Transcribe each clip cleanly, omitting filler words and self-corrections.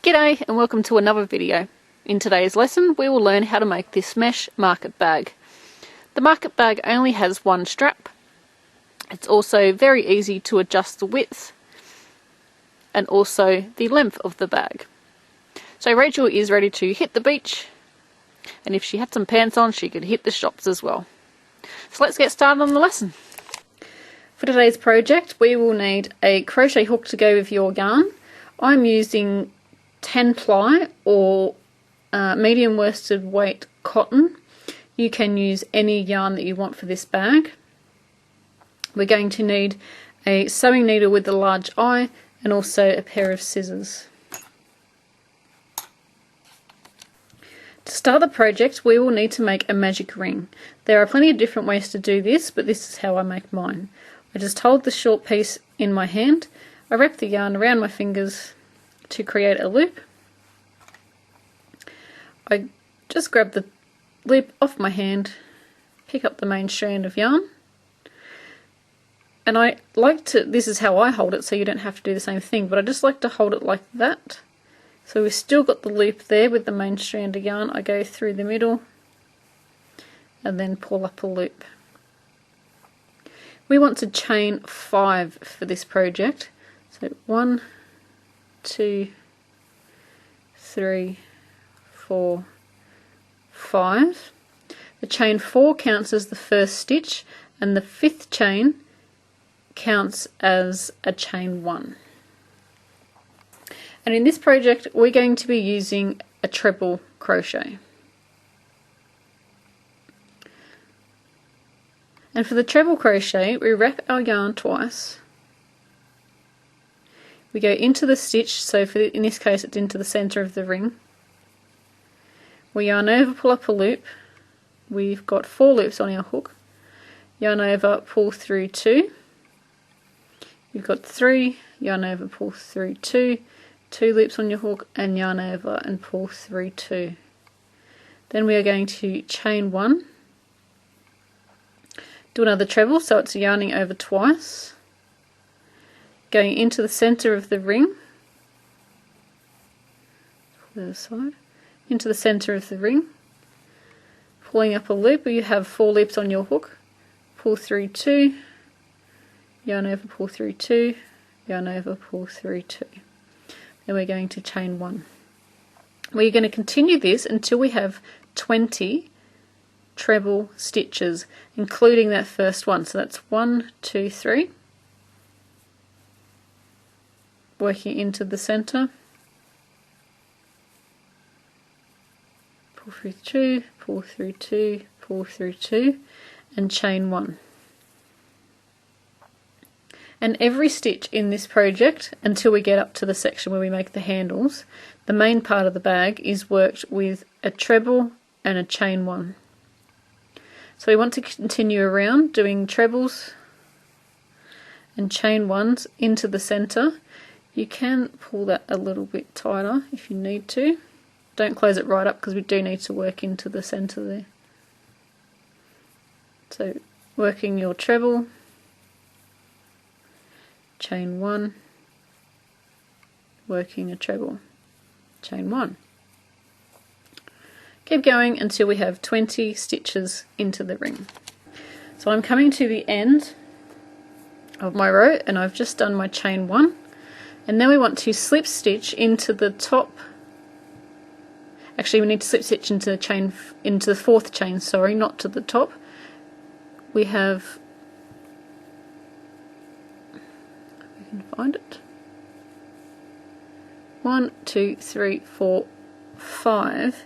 G'day and welcome to another video. In today's lesson we will learn how to make this mesh market bag. The market bag only has one strap. It's also very easy to adjust the width and also the length of the bag. So Rachel is ready to hit the beach, and if she had some pants on she could hit the shops as well. So let's get started on the lesson. For today's project we will need a crochet hook to go with your yarn. I'm using 10 ply or medium worsted weight cotton. You can use any yarn that you want for this bag. We're going to need a sewing needle with a large eye and also a pair of scissors. To start the project we will need to make a magic ring. There are plenty of different ways to do this, but this is how I make mine. I just hold the short piece in my hand, I wrap the yarn around my fingers to create a loop. I just grab the loop off my hand, pick up the main strand of yarn, and I like to, this is how I hold it so you don't have to do the same thing, but I just like to hold it like that. So we've still got the loop there with the main strand of yarn. I go through the middle and then pull up a loop. We want to chain 5 for this project. So 1, 2, 3, 4, 5. The chain 4 counts as the first stitch, and the 5th chain counts as a chain 1. And in this project we're going to be using a treble crochet. And for the treble crochet we wrap our yarn twice. We go into the stitch, so in this case it's into the centre of the ring. We yarn over, pull up a loop. We've got 4 loops on our hook. Yarn over, pull through 2. You've got 3, yarn over, pull through 2, 2 loops on your hook, and yarn over and pull through 2. Then we are going to chain 1. Do another treble, so it's yarning over twice. Going into the centre of the ring, the other side, into the centre of the ring, pulling up a loop where you have 4 loops on your hook, pull through 2, yarn over, pull through 2, yarn over, pull through 2. Then we're going to chain 1. We're going to continue this until we have 20 treble stitches, including that first one. So that's 1, 2, 3. Working into the centre, pull through 2, pull through 2, pull through 2, and chain 1. And every stitch in this project, until we get up to the section where we make the handles, the main part of the bag is worked with a treble and a chain 1. So we want to continue around doing trebles and chain 1s into the centre. You can pull that a little bit tighter if you need to. Don't close it right up because we do need to work into the centre there. So working your treble, chain 1, working a treble, chain 1. Keep going until we have 20 stitches into the ring. So I'm coming to the end of my row and I've just done my chain 1. And then we want to slip stitch into the top. Actually, we need to slip stitch into the chain, into the 4th chain. Sorry, not to the top. We have. We can find it. 1, 2, 3, 4, 5.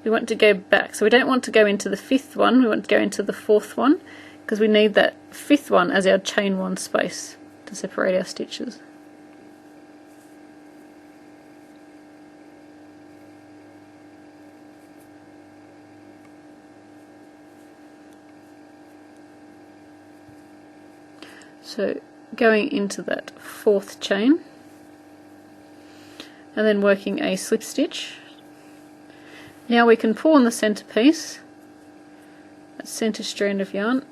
We want to go back, so we don't want to go into the 5th one. We want to go into the 4th one because we need that 5th one as our chain 1 space to separate our stitches. So going into that 4th chain and then working a slip stitch. Now we can pull on the centre piece, that centre strand of yarn,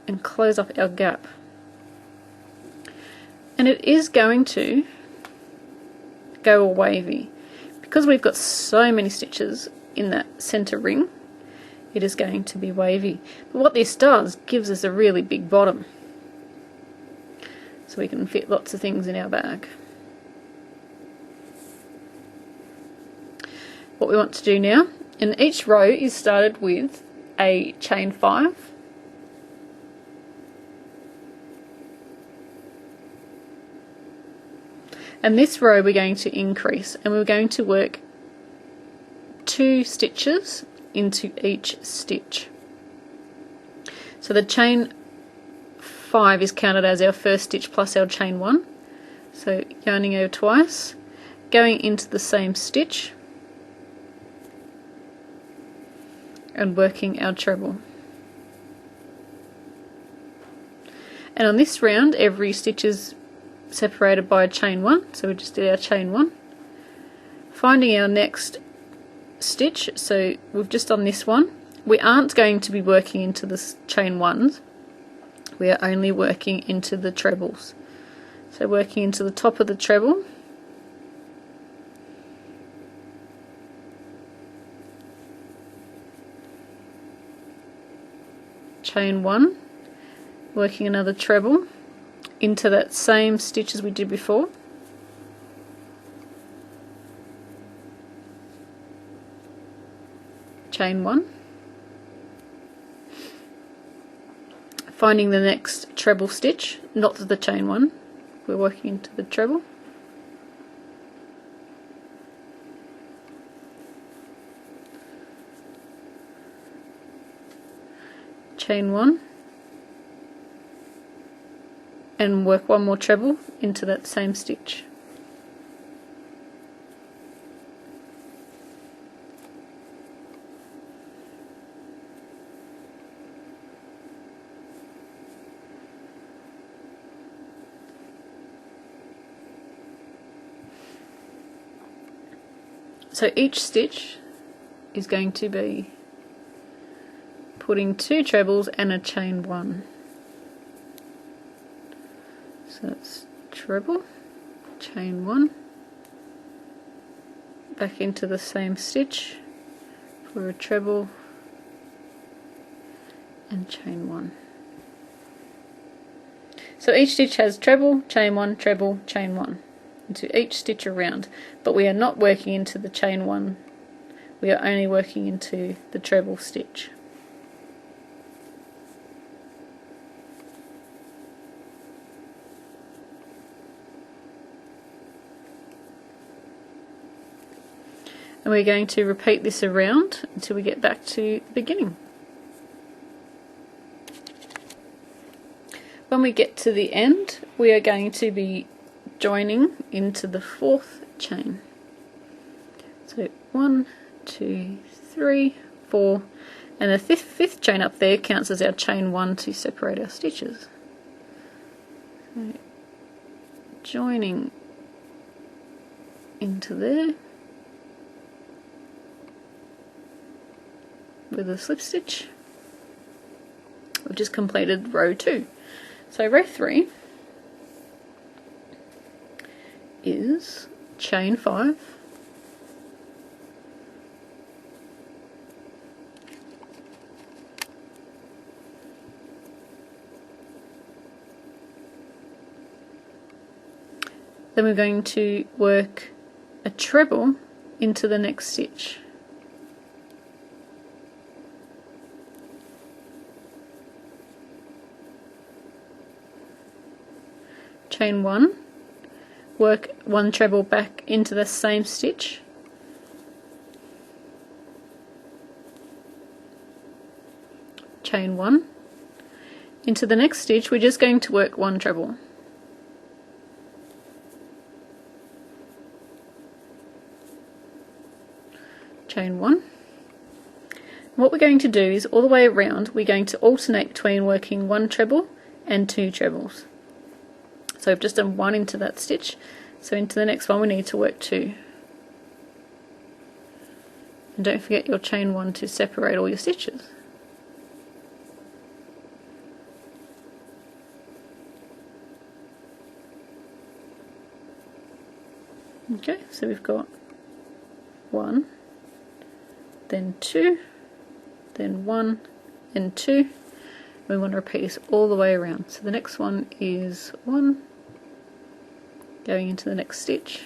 and close up our gap. And it is going to go all wavy. because we've got so many stitches in that center ring, it is going to be wavy. But what this does, gives us a really big bottom, so we can fit lots of things in our bag. What we want to do now, and each row is started with a chain 5, and this row we're going to increase, and we're going to work 2 stitches into each stitch. So the chain 5 is counted as our first stitch plus our chain 1. So yarning over twice, going into the same stitch and working our treble. And on this round every stitch is separated by a chain 1, so we just did our chain 1. Finding our next stitch, so we've just done this one. We aren't going to be working into the chain 1s, we are only working into the trebles. So working into the top of the treble, chain 1, working another treble into that same stitch as we did before, chain 1, finding the next treble stitch, not the chain 1, we're working into the treble, chain 1, and work one more treble into that same stitch. So each stitch is going to be putting 2 trebles and a chain 1. So that's treble, chain 1, back into the same stitch for a treble and chain 1. So each stitch has treble, chain 1, treble, chain 1 into each stitch around, but we are not working into the chain 1, we are only working into the treble stitch. And we're going to repeat this around until we get back to the beginning. When we get to the end, we are going to be joining into the 4th chain. So 1, 2, 3, 4, and the fifth chain up there counts as our chain 1 to separate our stitches. So joining into there with a slip stitch. We've just completed row 2. So row 3 is chain 5, then we're going to work a treble into the next stitch. Chain 1, work 1 treble back into the same stitch, chain 1, into the next stitch we're just going to work 1 treble, chain 1. What we're going to do is all the way around we're going to alternate between working 1 treble and 2 trebles. So I've just done 1 into that stitch, so into the next one we need to work 2. And don't forget your chain 1 to separate all your stitches. Okay, so we've got 1, then 2, then 1 and 2. We want to repeat this all the way around. So the next one is 1, going into the next stitch,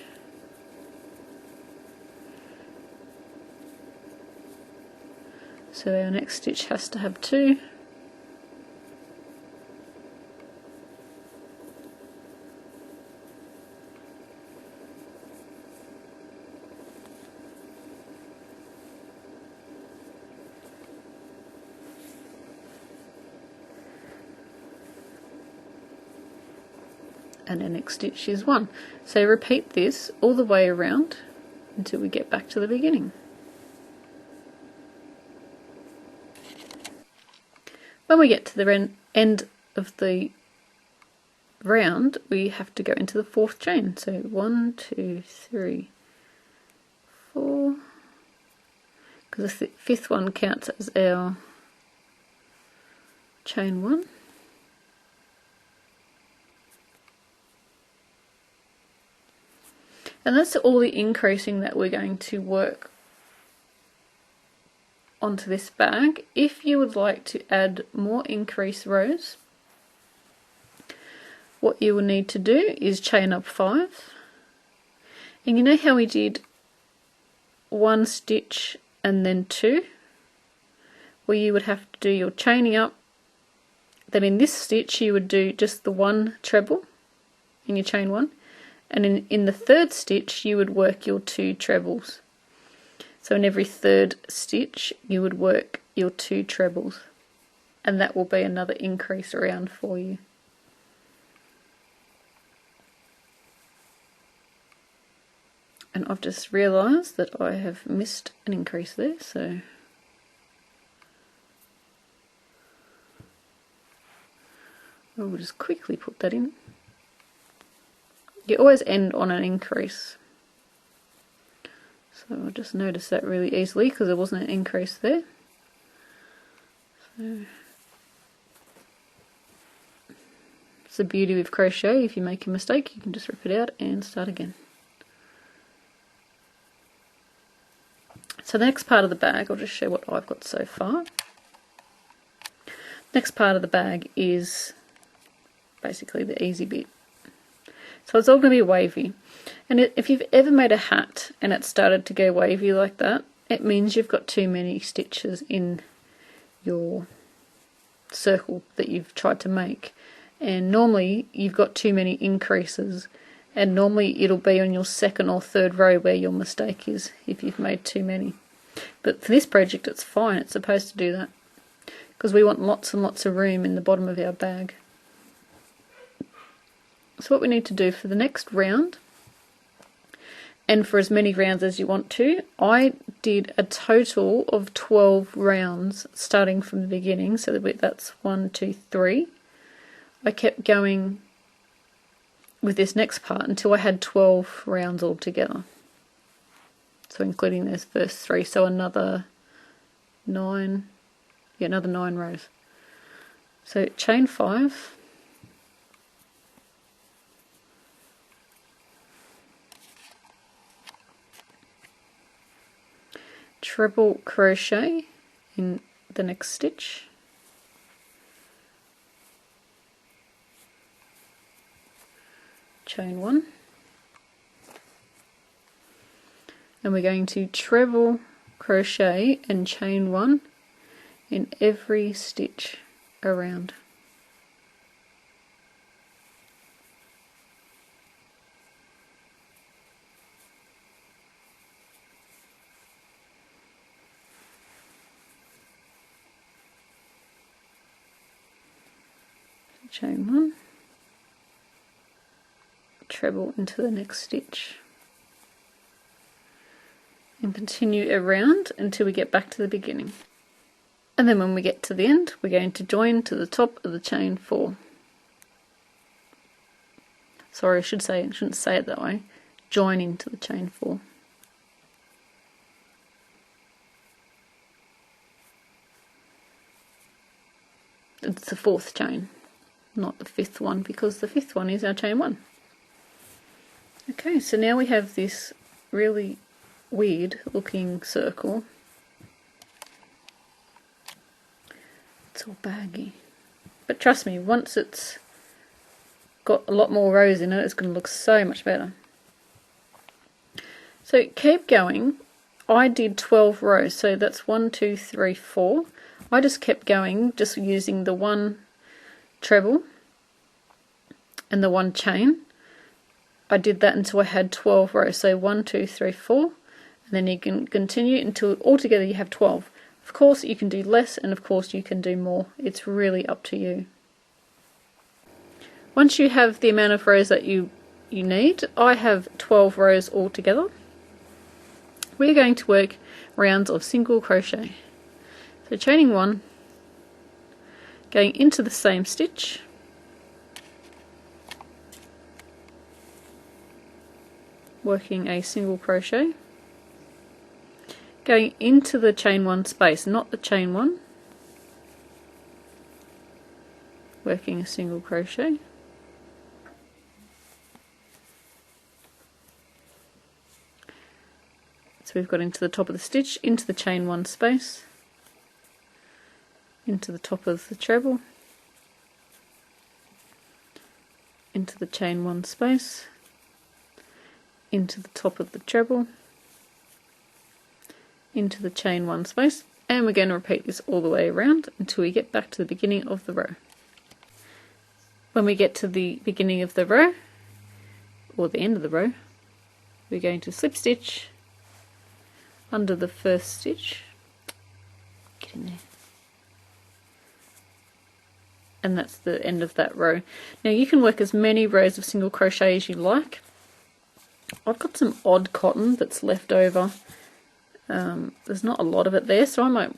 so our next stitch has to have 2, and the next stitch is 1. So repeat this all the way around until we get back to the beginning. When we get to the end of the round, we have to go into the 4th chain. So 1, 2, 3, 4, because the 5th one counts as our chain 1. And that's all the increasing that we're going to work onto this bag. If you would like to add more increase rows, what you will need to do is chain up 5. And you know how we did 1 stitch and then 2? Well, you would have to do your chaining up. Then in this stitch you would do just the 1 treble in your chain 1. And in the 3rd stitch you would work your 2 trebles. So in every 3rd stitch you would work your 2 trebles, and that will be another increase around for you. And I've just realised that I have missed an increase there, so we'll just quickly put that in. You always end on an increase, so I'll just notice that really easily because there wasn't an increase there. So it's the beauty with crochet. If you make a mistake, you can just rip it out and start again. So the next part of the bag, I'll just show what I've got so far. Next part of the bag is basically the easy bit. So it's all going to be wavy. And if you've ever made a hat and it started to go wavy like that, it means you've got too many stitches in your circle that you've tried to make. And normally you've got too many increases, and normally it'll be on your 2nd or 3rd row where your mistake is if you've made too many. But for this project it's fine, it's supposed to do that, because we want lots and lots of room in the bottom of our bag. So what we need to do for the next round, and for as many rounds as you want to, I did a total of 12 rounds starting from the beginning, so that's 1, 2, 3. I kept going with this next part until I had 12 rounds altogether. So including those first 3, so another 9, another 9 rows. So chain 5. Treble crochet in the next stitch, chain 1, and we're going to treble crochet and chain 1 in every stitch around. Chain 1, treble into the next stitch, and continue around until we get back to the beginning. And then when we get to the end, we're going to join to the top of the chain 4. Sorry, I shouldn't say it that way. Join into the chain 4. It's the 4th chain, not the 5th one, because the 5th one is our chain 1. Okay, so now we have this really weird looking circle. It's all baggy. But trust me, once it's got a lot more rows in it, it's going to look so much better. So keep going. I did 12 rows, so that's 1, 2, 3, 4. I just kept going, just using the one treble and the one chain. I did that until I had 12 rows, so 1, 2, 3, 4, and then you can continue until altogether you have 12. Of course you can do less, and of course you can do more. It's really up to you. Once you have the amount of rows that you need, I have 12 rows altogether. We're going to work rounds of single crochet. So chaining one, going into the same stitch, working a single crochet, going into the chain one space, not the chain one, working a single crochet, so we've got into the top of the stitch, into the chain one space, into the top of the treble, into the chain one space, into the top of the treble, into the chain one space, and we're going to repeat this all the way around until we get back to the beginning of the row. When we get to the beginning of the row, or the end of the row, we're going to slip stitch under the first stitch, get in there, and that's the end of that row. Now you can work as many rows of single crochet as you like. I've got some odd cotton that's left over. There's not a lot of it there, so I might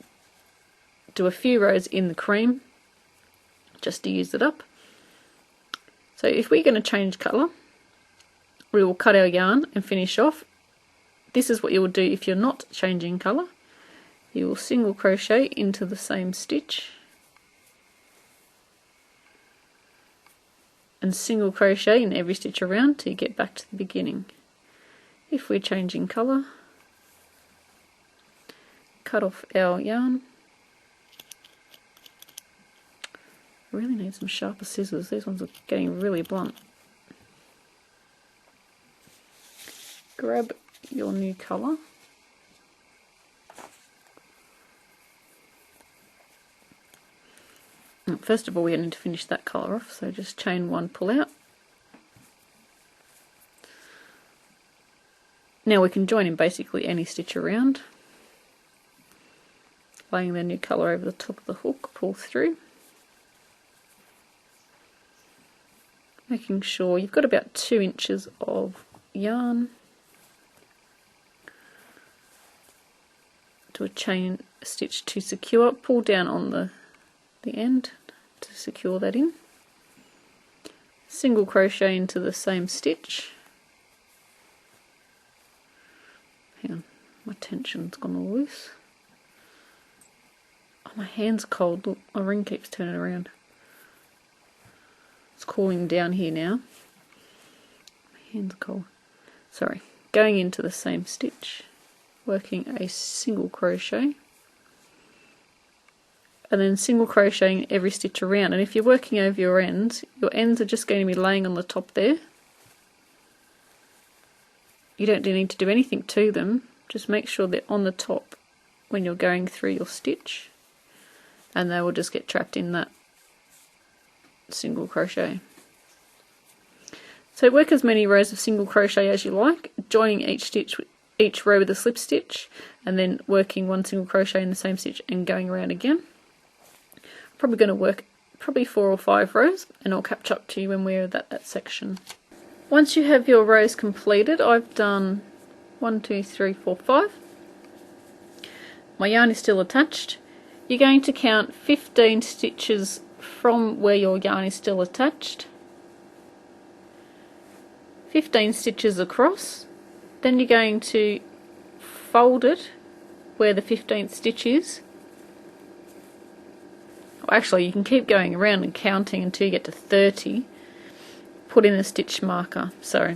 do a few rows in the cream just to use it up. So if we're going to change colour, we will cut our yarn and finish off. This is what you will do if you're not changing colour. You will single crochet into the same stitch and single crochet in every stitch around till you get back to the beginning. If we're changing colour, cut off our yarn. I really need some sharper scissors, these ones are getting really blunt. Grab your new colour. First of all, we need to finish that colour off, so just chain one, pull out. Now we can join in basically any stitch around. Laying the new colour over the top of the hook, pull through. Making sure you've got about 2 inches of yarn. Do a chain stitch to secure, pull down on the end to secure that in. Single crochet into the same stitch. Hang on, my tension's gone all loose. Oh, my hand's cold. Look, my ring keeps turning around. It's cooling down here now. My hand's cold. Sorry. Going into the same stitch, working a single crochet, and then single crocheting every stitch around. And if you're working over your ends are just going to be laying on the top there. You don't need to do anything to them, just make sure they're on the top when you're going through your stitch, and they will just get trapped in that single crochet. So work as many rows of single crochet as you like, joining each row with a slip stitch, and then working one single crochet in the same stitch and going around again. I'm probably going to work 4 or 5 rows, and I'll catch up to you when we're at that section. Once you have your rows completed, I've done 1, 2, 3, 4, 5. My yarn is still attached. You're going to count 15 stitches from where your yarn is still attached. 15 stitches across. Then you're going to fold it where the 15th stitch is. Actually, you can keep going around and counting until you get to 30. Put in a stitch marker. So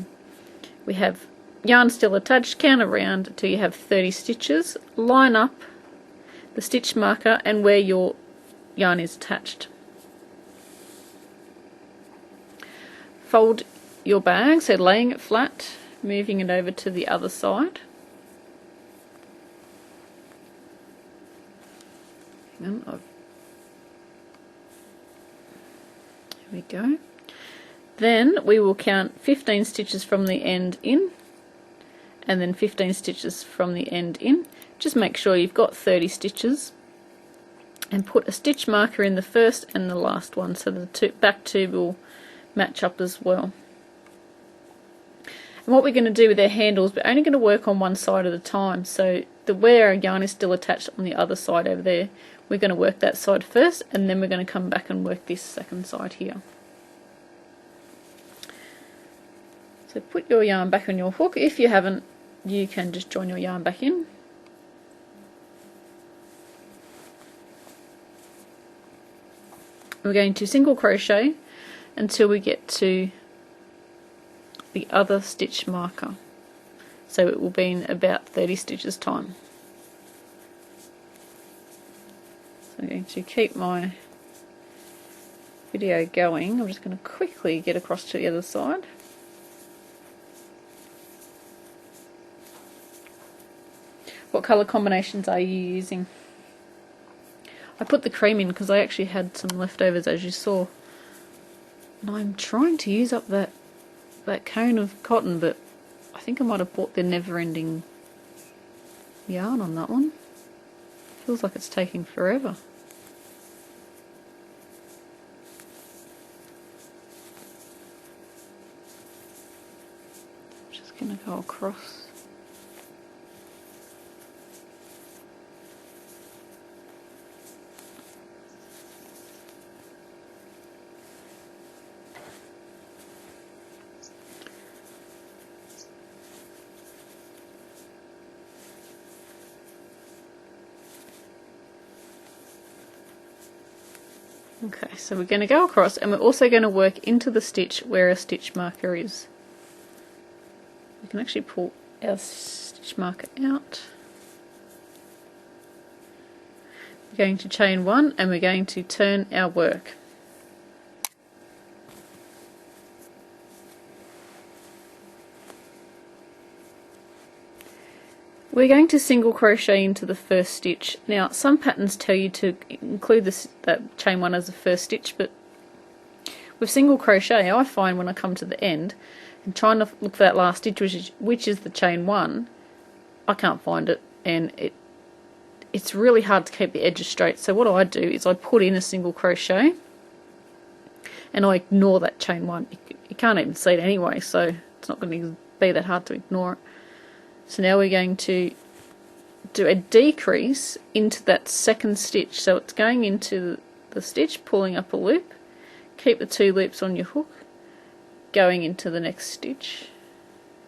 we have yarn still attached, count around until you have 30 stitches, line up the stitch marker and where your yarn is attached. Fold your bag, so laying it flat, moving it over to the other side. Hang on, there we go. Then we will count 15 stitches from the end in, and then 15 stitches from the end in. Just make sure you've got 30 stitches, and put a stitch marker in the first and the last one, so the back two will match up as well. And what we're going to do with our handles, we're only going to work on one side at a time, so where our yarn is still attached on the other side over there, we're going to work that side first, and then we're going to come back and work this second side here. So put your yarn back on your hook. If you haven't, you can just join your yarn back in. We're going to single crochet until we get to the other stitch marker. So it will be in about 30 stitches time. So I'm going to keep my video going. I'm just going to quickly get across to the other side. What colour combinations are you using? I put the cream in because I actually had some leftovers, as you saw. And I'm trying to use up that cone of cotton, but I think I might have bought the never-ending yarn on that one. Feels like it's taking forever. Just going to go across. Okay, so we're going to go across, and we're also going to work into the stitch where a stitch marker is. We can actually pull our stitch marker out. We're going to chain one, and we're going to turn our work. We're going to single crochet into the first stitch. Now some patterns tell you to include that chain one as the first stitch, but with single crochet I find when I come to the end and trying to look for that last stitch, which is the chain one, I can't find it, and it's really hard to keep the edges straight. So what I do is I put in a single crochet and I ignore that chain one. You can't even see it anyway, so it's not going to be that hard to ignore it. So now we're going to do a decrease into that second stitch. So it's going into the stitch, pulling up a loop, keep the 2 loops on your hook, going into the next stitch,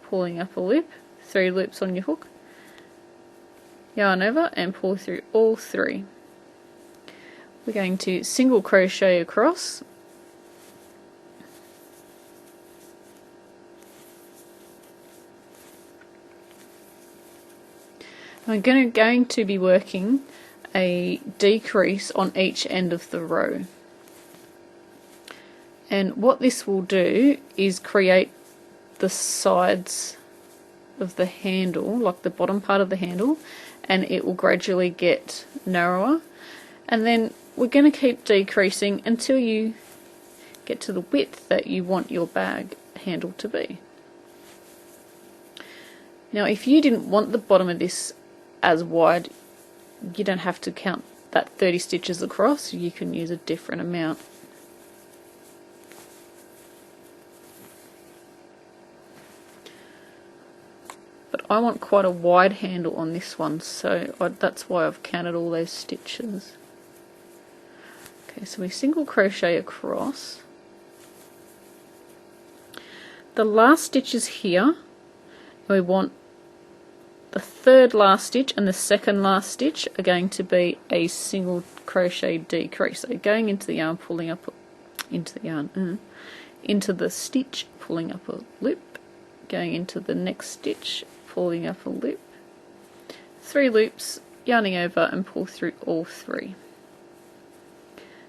pulling up a loop, 3 loops on your hook, yarn over and pull through all 3. We're going to single crochet across, I'm going to be working a decrease on each end of the row. And what this will do is create the sides of the handle, like the bottom part of the handle, and it will gradually get narrower. And then we're going to keep decreasing until you get to the width that you want your bag handle to be. Now if you didn't want the bottom of this as wide, you don't have to count that 30 stitches across, you can use a different amount. But I want quite a wide handle on this one, so that's why I've counted all those stitches. Okay, so we single crochet across. The last stitch is here. We want the third last stitch and the second last stitch are going to be a single crochet decrease. So going into the yarn, pulling up into the yarn, into the stitch, pulling up a loop, going into the next stitch, pulling up a loop, 3 loops, yarning over and pull through all 3.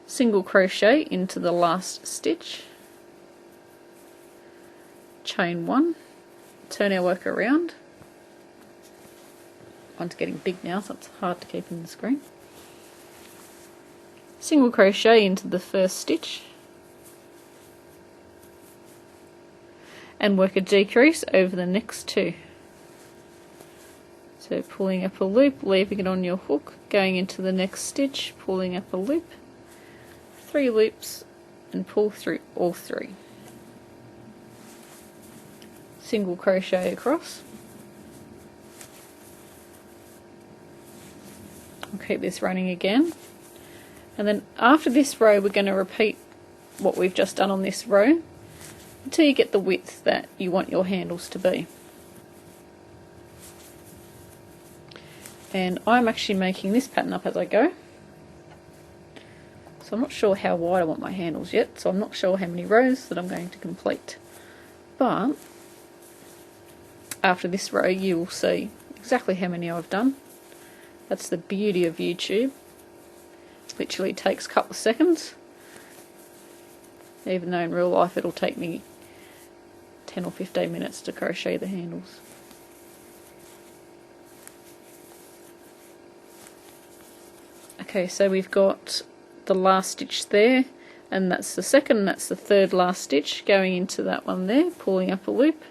Single crochet into the last stitch, chain 1, turn our work around. Mine's getting big now, so it's hard to keep in the screen. Single crochet into the first stitch and work a decrease over the next 2. So pulling up a loop, leaving it on your hook, going into the next stitch, pulling up a loop, 3 loops and pull through all 3. Single crochet across. I'll keep this running again. And then after this row we're going to repeat what we've just done on this row until you get the width that you want your handles to be. And I'm actually making this pattern up as I go. So I'm not sure how wide I want my handles yet, so I'm not sure how many rows that I'm going to complete. But after this row you will see exactly how many I've done. That's the beauty of YouTube. It literally takes a couple of seconds, even though in real life it'll take me 10 or 15 minutes to crochet the handles. Okay, so we've got the last stitch there, and that's the second and that's the third last stitch, going into that one there, pulling up a loop,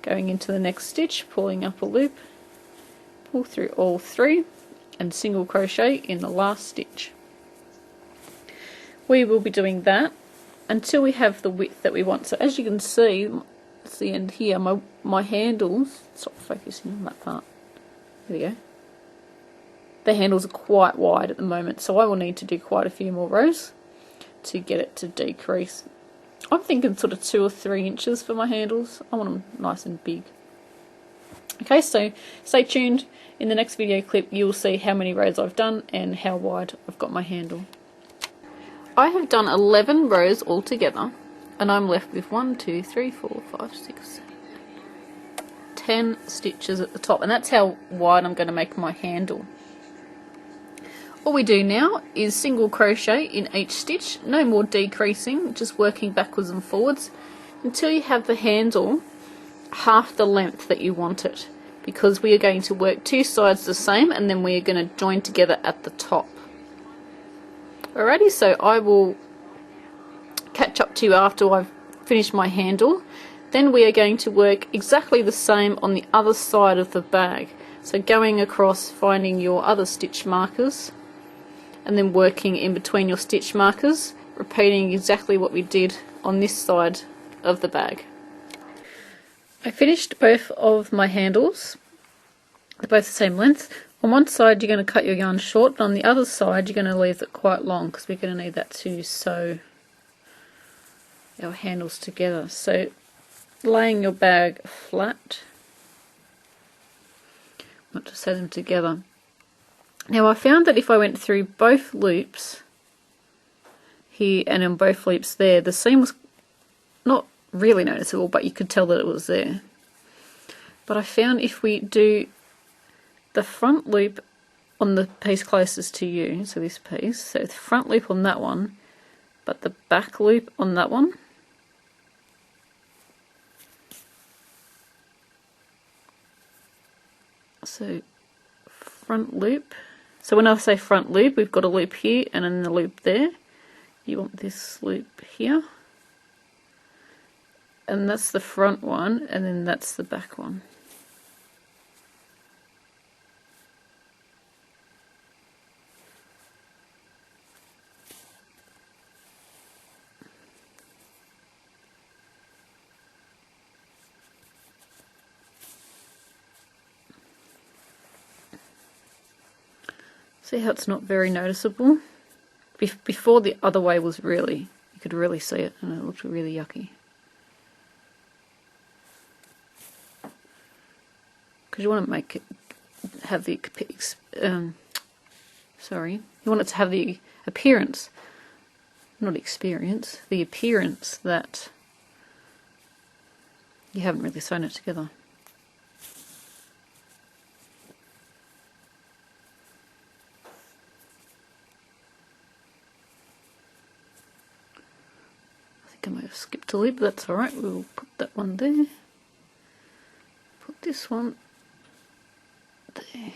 going into the next stitch, pulling up a loop, pull through all 3 and single crochet in the last stitch. We will be doing that until we have the width that we want. So as you can see, it's the end here, my handles, stop focusing on that part, there we go. The handles are quite wide at the moment, so I will need to do quite a few more rows to get it to decrease. I'm thinking sort of 2 or 3 inches for my handles. I want them nice and big. Okay, so stay tuned. In the next video clip you'll see how many rows I've done and how wide I've got my handle. I have done 11 rows altogether, and I'm left with 1, 2, 3, 4, 5, 6, 7, 8, 10 stitches at the top, and that's how wide I'm going to make my handle. All we do now is single crochet in each stitch, no more decreasing, just working backwards and forwards until you have the handle half the length that you want it, because we are going to work 2 sides the same and then we are going to join together at the top. Alrighty, so I will catch up to you after I've finished my handle. Then we are going to work exactly the same on the other side of the bag. So going across, finding your other stitch markers, and then working in between your stitch markers, repeating exactly what we did on this side of the bag. I finished both of my handles. They're both the same length. On one side you're going to cut your yarn short, and on the other side you're going to leave it quite long because we're going to need that to sew our handles together. So laying your bag flat, not to sew them together. Now I found that if I went through both loops here and in both loops there, the seam was not really noticeable, but you could tell that it was there. But I found if we do the front loop on the piece closest to you, so this piece, so the front loop on that one, but the back loop on that one, so front loop. So when I say front loop, we've got a loop here and then the loop there. You want this loop here, and that's the front one, and then that's the back one. See how it's not very noticeable? Before the other way was really, you could really see it and it looked really yucky. Because you want to make it have the, you want it to have the appearance, not experience, the appearance that you haven't really sewn it together. I think I might have skipped a lid, but that's alright. We'll put that one there. Put this one there.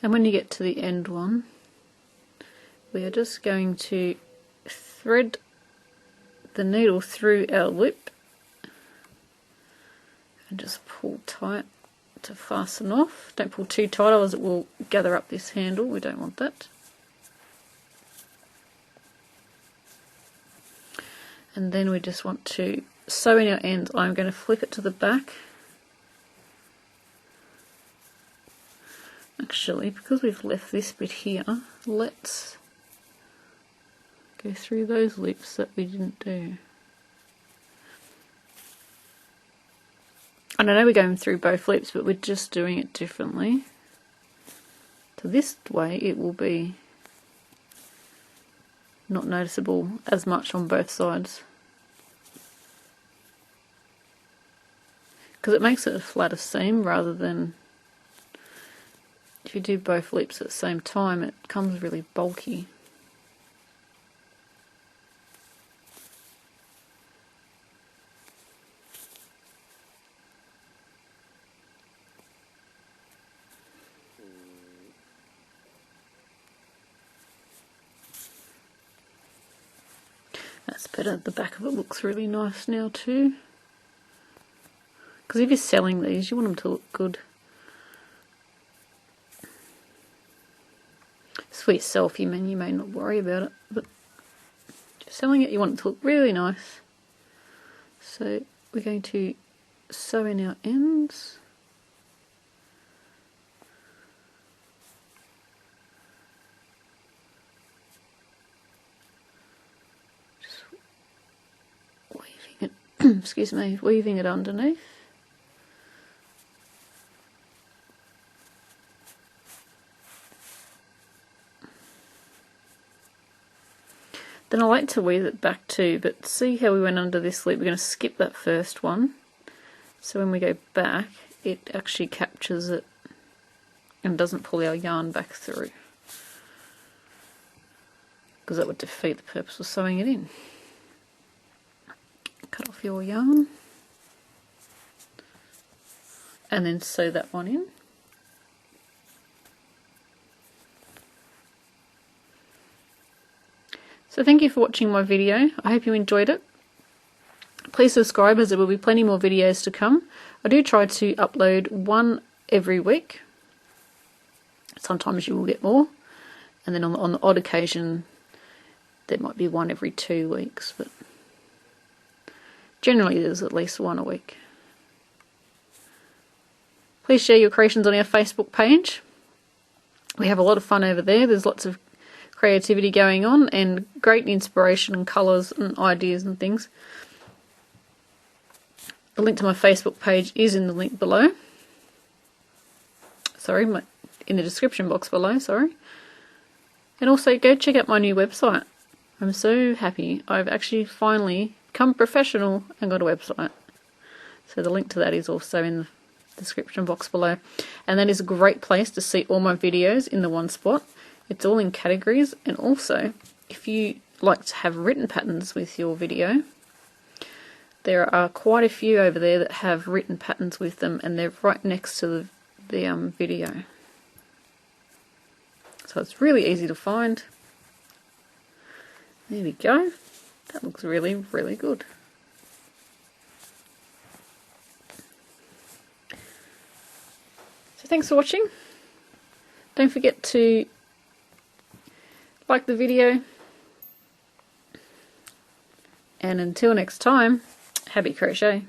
And when you get to the end one, we are just going to thread the needle through our loop and just pull tight to fasten off. Don't pull too tight, otherwise it will gather up this handle. We don't want that. And then we just want to sew in our ends. I'm going to flip it to the back. Actually, because we've left this bit here, let's go through those loops that we didn't do. And I know we're going through both loops, but we're just doing it differently. So this way it will be not noticeable as much on both sides, because it makes it a flatter seam rather than if you do both loops at the same time, it comes really bulky. That's better. The back of it looks really nice now too. Because if you're selling these, you want them to look good. For yourself, you may not worry about it, but if you're selling it, you want it to look really nice. So we're going to sew in our ends. Just weaving it, excuse me, weaving it underneath. Then I like to weave it back too, but see how we went under this loop? We're going to skip that first one. So when we go back, it actually captures it and doesn't pull our yarn back through, because that would defeat the purpose of sewing it in. Cut off your yarn and then sew that one in. So thank you for watching my video. I hope you enjoyed it. Please subscribe, as there will be plenty more videos to come. I do try to upload one every week. Sometimes you will get more. And then on the odd occasion, there might be one every 2 weeks. But generally there's at least one a week. Please share your creations on our Facebook page. We have a lot of fun over there. There's lots of creativity going on and great inspiration and colours and ideas and things. The link to my Facebook page is in the link below. Sorry, in the description box below, sorry. And also go check out my new website. I'm so happy. I've actually finally become professional and got a website. So the link to that is also in the description box below. And that is a great place to see all my videos in the one spot. It's all in categories, and also if you like to have written patterns with your video, there are quite a few over there that have written patterns with them, and they're right next to the video. So it's really easy to find. There we go. That looks really, really good. So thanks for watching. Don't forget to like the video, and until next time, happy crochet.